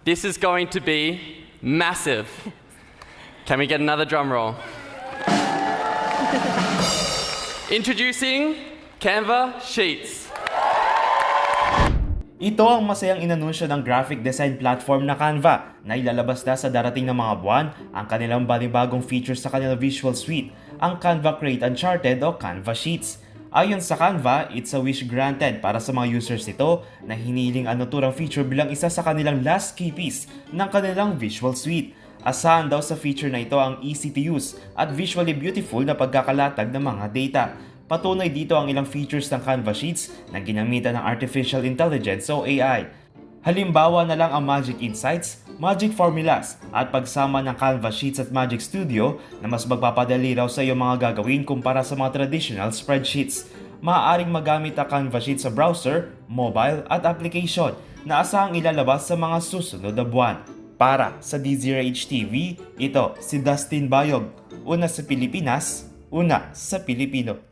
This is going to be massive. Can we get another drum roll? Introducing Canva Sheets. Ito ang masayang inanunsyo ng graphic design platform na Canva na ilalabas na sa darating na mga buwan ang kanilang bagong features sa kanilang visual suite, ang Canva Create Uncharted o Canva Sheets. Ayon sa Canva, it's a wish granted para sa mga users nito na hinihiling ang naturang feature bilang isa sa kanilang last key piece ng kanilang visual suite. Asahan daw sa feature na ito ang easy to use at visually beautiful na pagkakalatag ng mga data. Patunay dito ang ilang features ng Canva Sheets na ginamitan ng Artificial Intelligence o AI. Halimbawa na lang ang Magic Insights, Magic Formulas at pagsama ng Canva Sheets at Magic Studio na mas magpapadali raw sa iyong mga gagawin kumpara sa mga traditional spreadsheets. Maaaring magamit ang Canva Sheets sa browser, mobile at application na asahang ilalabas sa mga susunod na buwan. Para sa DZRH TV, ito si Dustin Bayog. Una sa Pilipinas, una sa Pilipino.